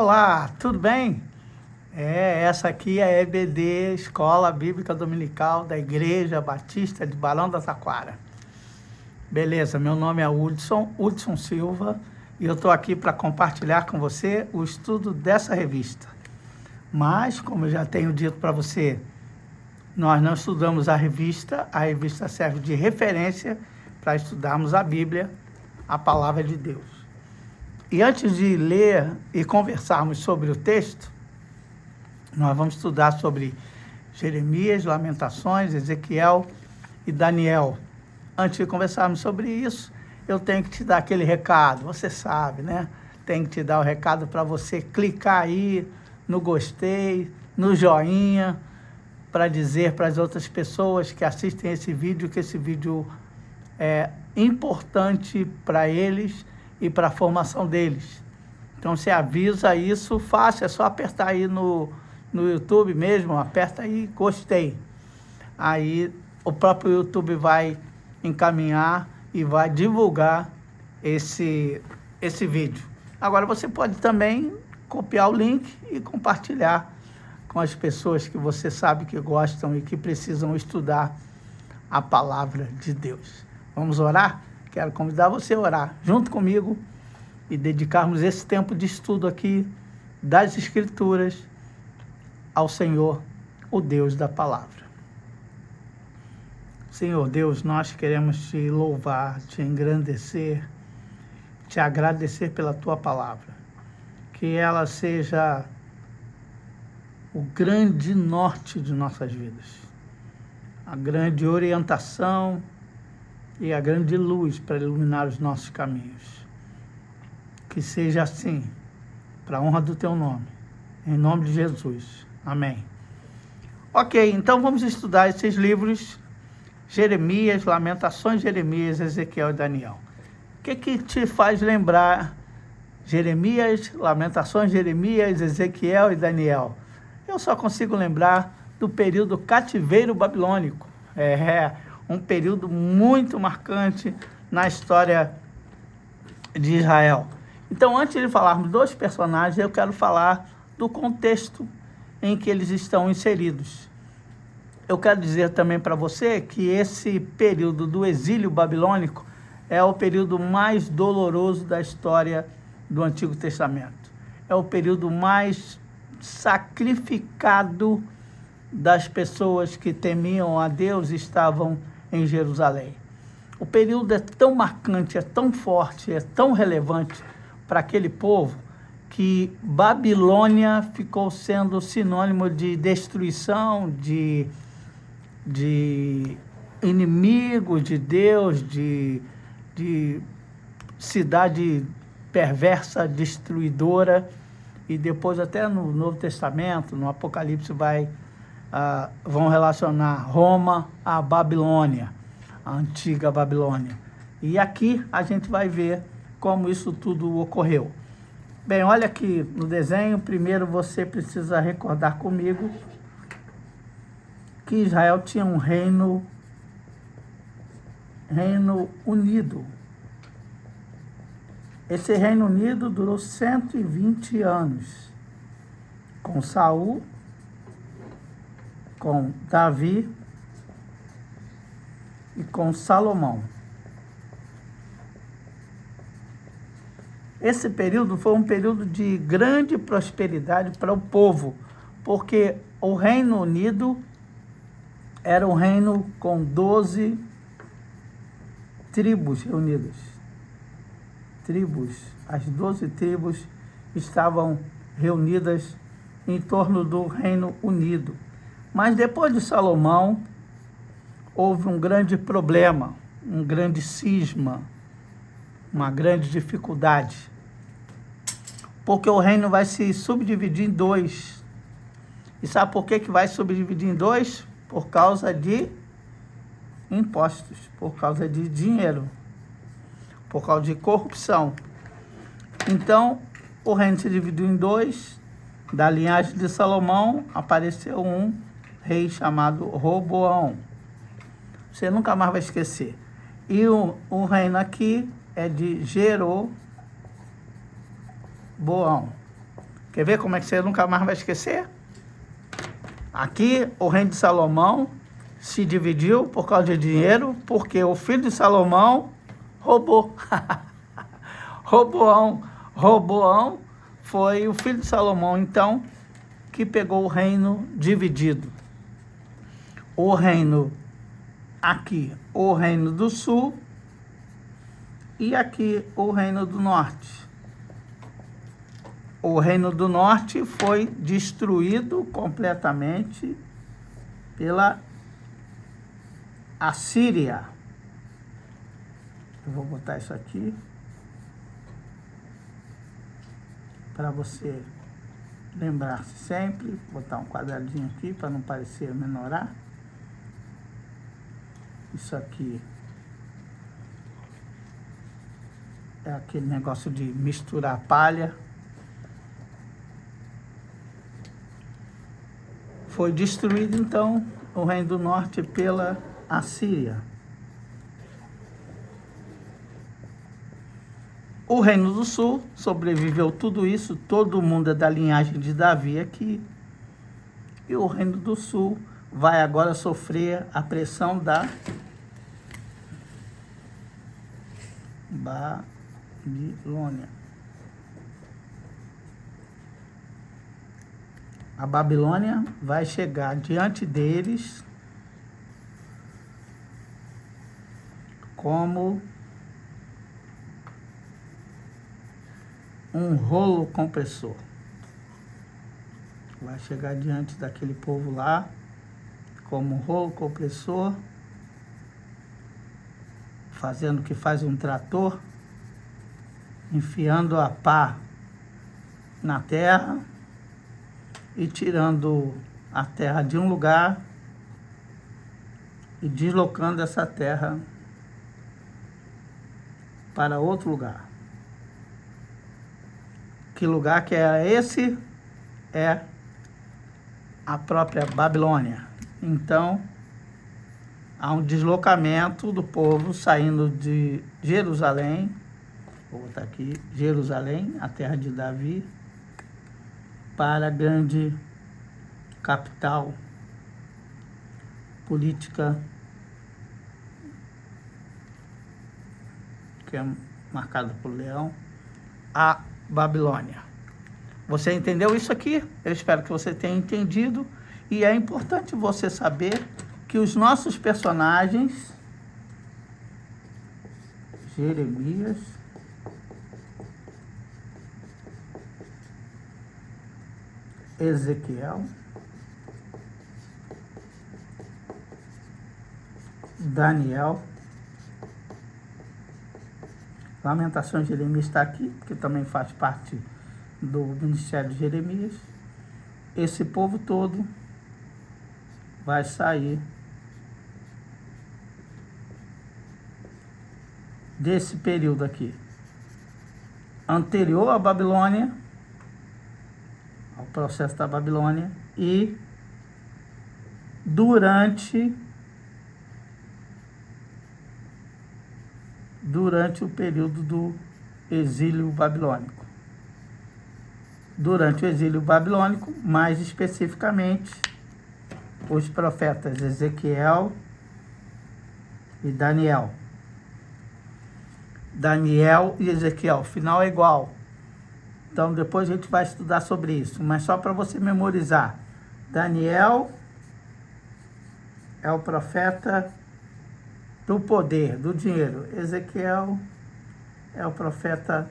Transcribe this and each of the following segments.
Olá, tudo bem? Essa aqui é a EBD, Escola Bíblica Dominical da Igreja Batista de Barão da Taquara. Beleza, meu nome é Hudson Silva, e eu estou aqui para compartilhar com você o estudo dessa revista. Mas, como eu já tenho dito para você, nós não estudamos a revista serve de referência para estudarmos a Bíblia, a Palavra de Deus. E antes de ler e conversarmos sobre o texto, nós vamos estudar sobre Jeremias, Lamentações, Ezequiel e Daniel. Antes de conversarmos sobre isso, eu tenho que te dar aquele recado, você sabe, né? Tenho que te dar o recado para você clicar aí no gostei, no joinha, para dizer para as outras pessoas que assistem esse vídeo que esse vídeo é importante para eles e para a formação deles. Então, você avisa isso, fácil, é só apertar aí no YouTube mesmo, aperta aí, gostei. Aí o próprio YouTube vai encaminhar e vai divulgar esse vídeo. Agora, você pode também copiar o link e compartilhar com as pessoas que você sabe que gostam e que precisam estudar a palavra de Deus. Vamos orar? Quero convidar você a orar junto comigo e dedicarmos esse tempo de estudo aqui das Escrituras ao Senhor, o Deus da palavra. Senhor Deus, nós queremos te louvar, te engrandecer, te agradecer pela tua palavra. Que ela seja o grande norte de nossas vidas, a grande orientação e a grande luz para iluminar os nossos caminhos. Que seja assim, para a honra do teu nome, em nome de Jesus. Amém. Ok, então vamos estudar esses livros, Jeremias, Lamentações, Jeremias, Ezequiel e Daniel. O que te faz lembrar Jeremias, Lamentações, Jeremias, Ezequiel e Daniel? Eu só consigo lembrar do período cativeiro babilônico. Um período muito marcante na história de Israel. Então, antes de falarmos dos personagens, eu quero falar do contexto em que eles estão inseridos. Eu quero dizer também para você que esse período do exílio babilônico é o período mais doloroso da história do Antigo Testamento. É o período mais sacrificado das pessoas que temiam a Deus e estavam em Jerusalém. O período é tão marcante, é tão forte, é tão relevante para aquele povo que Babilônia ficou sendo sinônimo de destruição, de inimigo de Deus, de cidade perversa, destruidora. E depois até no Novo Testamento, no Apocalipse, vão relacionar Roma à Babilônia, a antiga Babilônia. E aqui a gente vai ver como isso tudo ocorreu. Bem, olha aqui no desenho, primeiro você precisa recordar comigo que Israel tinha um reino unido. Esse Reino Unido durou 120 anos, com Saul, com Davi e com Salomão. Esse período foi um período de grande prosperidade para o povo, porque o Reino Unido era um reino com 12 tribos reunidas. As 12 tribos estavam reunidas em torno do Reino Unido. Mas depois de Salomão, houve um grande problema, um grande cisma, uma grande dificuldade. Porque o reino vai se subdividir em dois. E sabe por que vai subdividir em dois? Por causa de impostos, por causa de dinheiro, por causa de corrupção. Então, o reino se dividiu em dois. Da linhagem de Salomão, apareceu um rei chamado Roboão. Você nunca mais vai esquecer. E o reino aqui é de Jeroboão. Quer ver como é que você nunca mais vai esquecer? Aqui, o reino de Salomão se dividiu por causa de dinheiro, porque o filho de Salomão roubou. Roboão foi o filho de Salomão, então, que pegou o reino dividido. O reino aqui, o reino do sul, e aqui o reino do norte. O reino do norte foi destruído completamente pela Assíria. Eu vou botar isso aqui para você lembrar-se sempre. Vou botar um quadradinho aqui para não parecer menorar. Isso aqui é aquele negócio de misturar palha. Foi destruído, então, o reino do norte pela Assíria. O reino do sul sobreviveu tudo isso, todo mundo é da linhagem de Davi aqui. E o reino do sul vai agora sofrer a pressão da Babilônia. A Babilônia vai chegar diante deles como um rolo compressor. Vai chegar diante daquele povo lá como um rolo compressor, fazendo o que faz um trator, enfiando a pá na terra e tirando a terra de um lugar e deslocando essa terra para outro lugar. Que lugar que é esse? É a própria Babilônia. Então, há um deslocamento do povo saindo de Jerusalém, vou botar aqui, Jerusalém, a terra de Davi, para a grande capital política, que é marcada por leão, a Babilônia. Você entendeu isso aqui? Eu espero que você tenha entendido. E é importante você saber que os nossos personagens, Jeremias, Ezequiel, Daniel, Lamentações de Jeremias está aqui, que também faz parte do ministério de Jeremias. Esse povo todo vai sair desse período aqui, anterior à Babilônia, ao processo da Babilônia, e durante o período do exílio babilônico. Durante o exílio babilônico, mais especificamente, os profetas Ezequiel e Daniel. Daniel e Ezequiel, o final é igual. Então, depois a gente vai estudar sobre isso. Mas só para você memorizar. Daniel é o profeta do poder, do dinheiro. Ezequiel é o profeta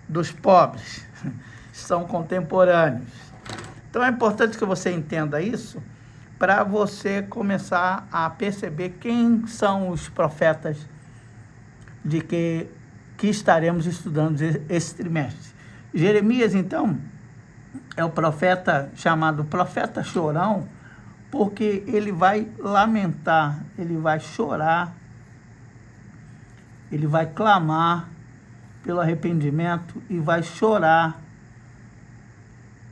dos pobres. São contemporâneos. Então, é importante que você entenda isso para você começar a perceber quem são os profetas de que estaremos estudando esse trimestre. Jeremias, então, é o profeta chamado profeta chorão, porque ele vai lamentar, ele vai chorar, ele vai clamar pelo arrependimento e vai chorar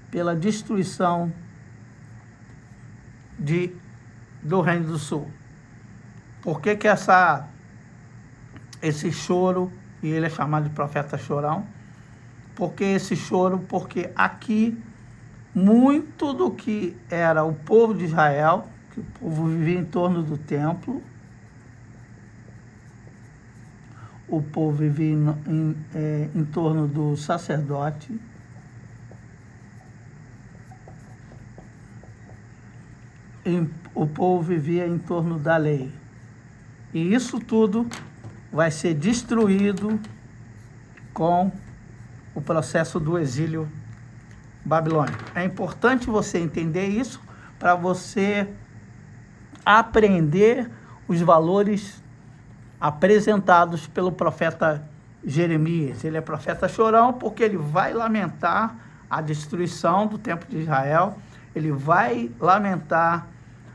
pela destruição do Reino do Sul. Por que esse choro, e ele é chamado de profeta chorão? Porque esse choro, porque aqui muito do que era o povo de Israel, que o povo vivia em torno do templo, o povo vivia em torno do sacerdote, o povo vivia em torno da lei. E isso tudo vai ser destruído com o processo do exílio babilônico. É importante você entender isso para você aprender os valores apresentados pelo profeta Jeremias. Ele é profeta chorão porque ele vai lamentar a destruição do templo de Israel, ele vai lamentar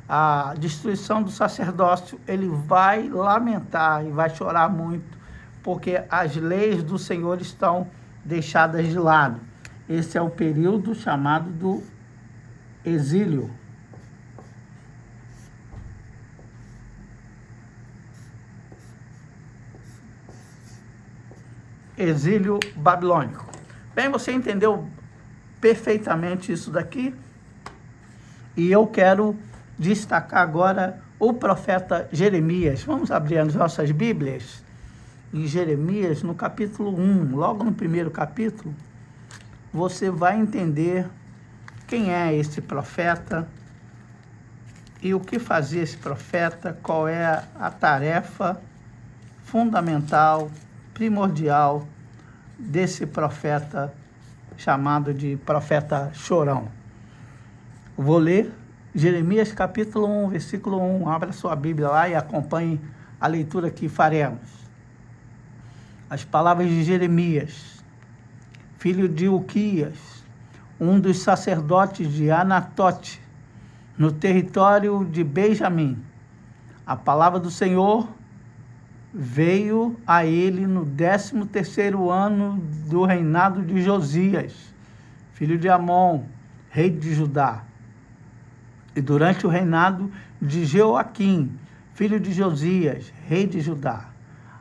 a destruição do sacerdócio, ele vai lamentar e vai chorar muito, porque as leis do Senhor estão deixadas de lado. Esse é o período chamado do exílio. Exílio babilônico. Bem, você entendeu perfeitamente isso daqui? E eu quero destacar agora o profeta Jeremias. Vamos abrir as nossas Bíblias em Jeremias, no capítulo 1, logo no primeiro capítulo, você vai entender quem é esse profeta e o que fazia esse profeta, qual é a tarefa fundamental, primordial desse profeta chamado de profeta chorão. Vou ler Jeremias capítulo 1, versículo 1. Abra sua Bíblia lá e acompanhe a leitura que faremos. As palavras de Jeremias, filho de Uquias, um dos sacerdotes de Anatote, no território de Benjamim. A palavra do Senhor veio a ele no 13º ano do reinado de Josias, filho de Amon, rei de Judá. E durante o reinado de Joaquim, filho de Josias, rei de Judá,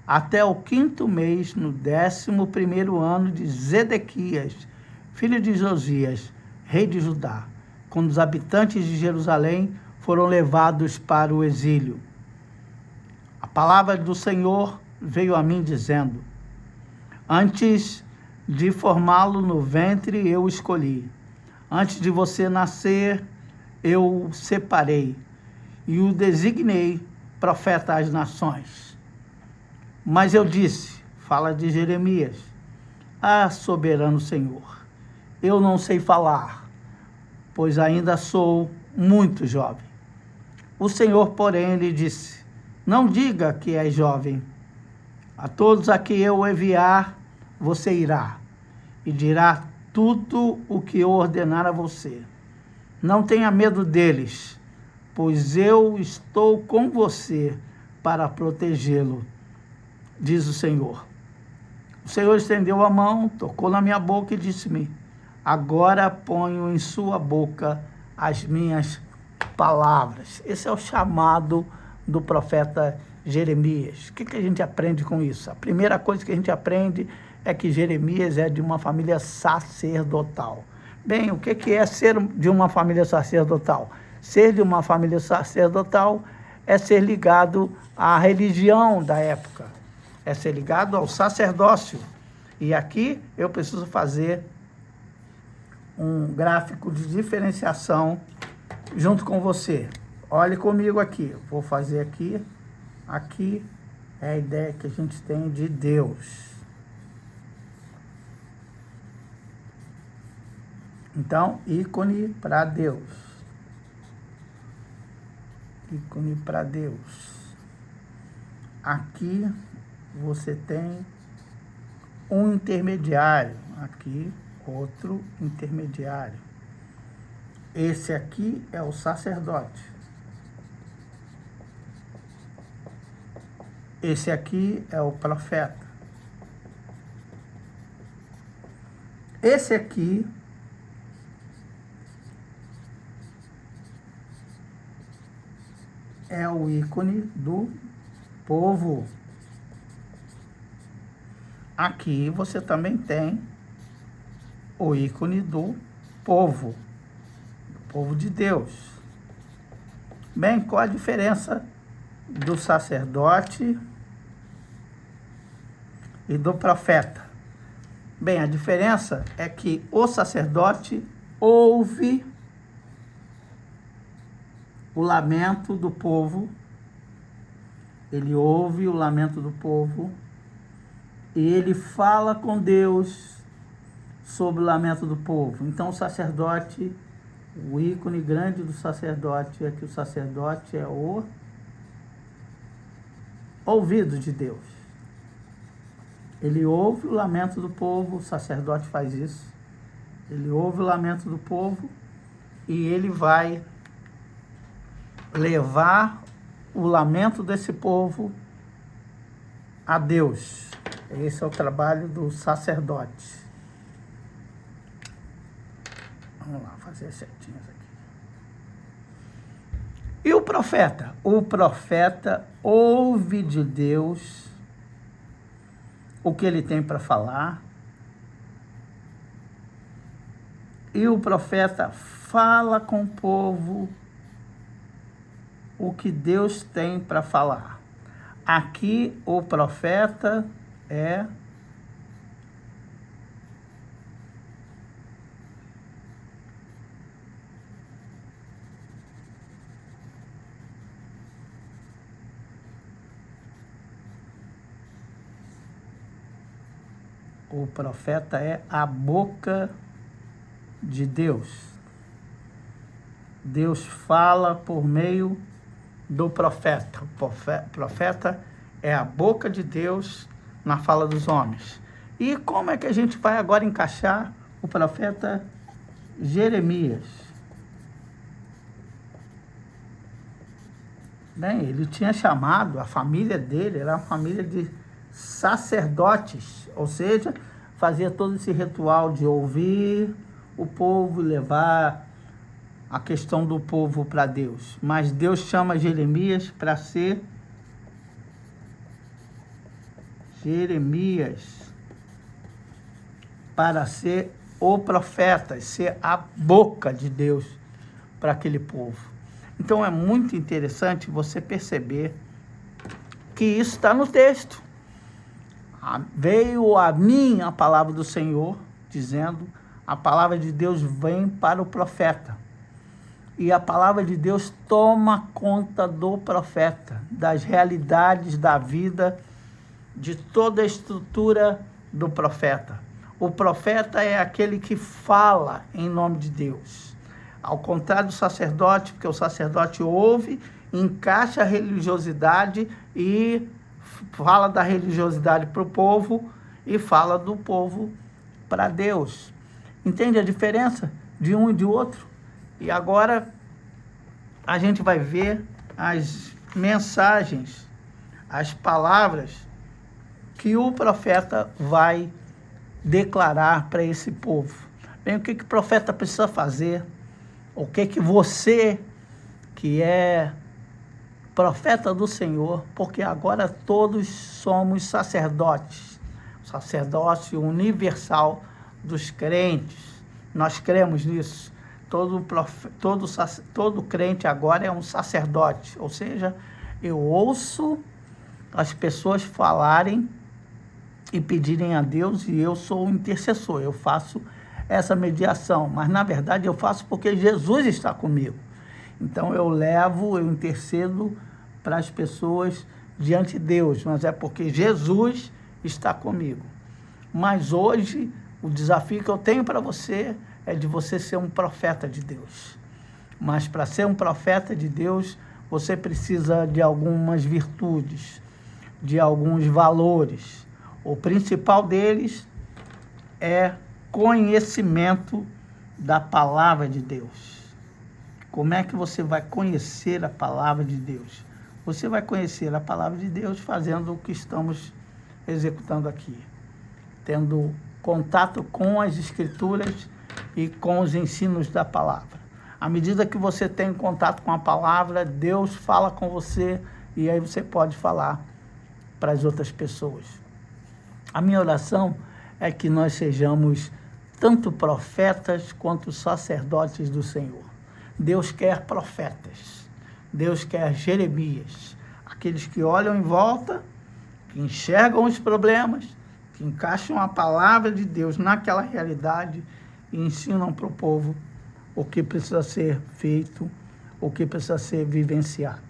até o 5º mês, no 11º ano de Zedequias, filho de Josias, rei de Judá, quando os habitantes de Jerusalém foram levados para o exílio. A palavra do Senhor veio a mim dizendo: antes de formá-lo no ventre eu escolhi, antes de você nascer eu o separei e o designei profeta às nações. Mas eu disse, fala de Jeremias: ah, soberano Senhor, eu não sei falar, pois ainda sou muito jovem. O Senhor, porém, lhe disse: não diga que és jovem. A todos a que eu enviar, você irá e dirá tudo o que eu ordenar a você. Não tenha medo deles, pois eu estou com você para protegê-lo, diz o Senhor. O Senhor estendeu a mão, tocou na minha boca e disse-me: agora ponho em sua boca as minhas palavras. Esse é o chamado do profeta Jeremias. O que a gente aprende com isso? A primeira coisa que a gente aprende é que Jeremias é de uma família sacerdotal. Bem, o que é ser de uma família sacerdotal? Ser de uma família sacerdotal é ser ligado à religião da época, é ser ligado ao sacerdócio. E aqui eu preciso fazer um gráfico de diferenciação junto com você. Olhe comigo aqui, vou fazer aqui. Aqui é a ideia que a gente tem de Deus. Então, ícone para Deus. Ícone para Deus. Aqui você tem um intermediário. Aqui, outro intermediário. Esse aqui é o sacerdote. Esse aqui é o profeta. Esse aqui é o ícone do povo. Aqui você também tem o ícone do povo. povo de Deus. Bem, qual a diferença do sacerdote e do profeta? Bem, a diferença é que o sacerdote ouve o lamento do povo, ele ouve o lamento do povo e ele fala com Deus sobre o lamento do povo. Então o sacerdote, o ícone grande do sacerdote é que o sacerdote é o ouvido de Deus. Ele ouve o lamento do povo, o sacerdote faz isso. Ele ouve o lamento do povo e ele vai levar o lamento desse povo a Deus. Esse é o trabalho do sacerdote. Vamos lá, fazer certinhos aqui. E o profeta? O profeta ouve de Deus o que ele tem para falar. E o profeta fala com o povo o que Deus tem para falar. Aqui o profeta é a boca de Deus. Deus fala por meio do profeta. O profeta é a boca de Deus na fala dos homens. E como é que a gente vai agora encaixar o profeta Jeremias? Bem, ele tinha chamado, a família dele era uma família de sacerdotes, ou seja, fazia todo esse ritual de ouvir o povo, levar a questão do povo para Deus. Mas Deus chama Jeremias para ser o profeta, ser a boca de Deus para aquele povo. Então é muito interessante você perceber que isso está no texto. Veio a mim a palavra do Senhor, dizendo, a palavra de Deus vem para o profeta. E a palavra de Deus toma conta do profeta, das realidades da vida, de toda a estrutura do profeta. O profeta é aquele que fala em nome de Deus. Ao contrário do sacerdote, porque o sacerdote ouve, encaixa a religiosidade e fala da religiosidade para o povo e fala do povo para Deus. Entende a diferença de um e de outro? E agora a gente vai ver as mensagens, as palavras que o profeta vai declarar para esse povo. Bem, o que o profeta precisa fazer? O que você, que é profeta do Senhor, porque agora todos somos sacerdotes, sacerdócio universal dos crentes. Nós cremos nisso. Todo crente agora é um sacerdote, ou seja, eu ouço as pessoas falarem e pedirem a Deus e eu sou o intercessor, eu faço essa mediação, mas na verdade eu faço porque Jesus está comigo. Então eu intercedo para as pessoas diante de Deus, mas é porque Jesus está comigo. Mas hoje o desafio que eu tenho para você é de você ser um profeta de Deus. Mas para ser um profeta de Deus, você precisa de algumas virtudes, de alguns valores. O principal deles é conhecimento da palavra de Deus. Como é que você vai conhecer a palavra de Deus? Você vai conhecer a palavra de Deus fazendo o que estamos executando aqui, tendo contato com as Escrituras e com os ensinos da palavra. À medida que você tem contato com a palavra, Deus fala com você e aí você pode falar para as outras pessoas. A minha oração é que nós sejamos tanto profetas quanto sacerdotes do Senhor. Deus quer profetas, Deus quer Jeremias, aqueles que olham em volta, que enxergam os problemas, que encaixam a palavra de Deus naquela realidade e ensinam para o povo o que precisa ser feito, o que precisa ser vivenciado.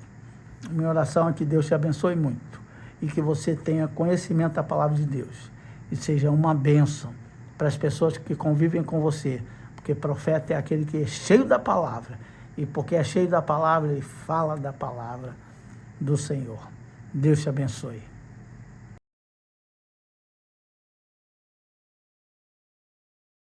Minha oração é que Deus te abençoe muito e que você tenha conhecimento da palavra de Deus e seja uma bênção para as pessoas que convivem com você, porque profeta é aquele que é cheio da palavra, e porque é cheio da palavra, ele fala da palavra do Senhor. Deus te abençoe.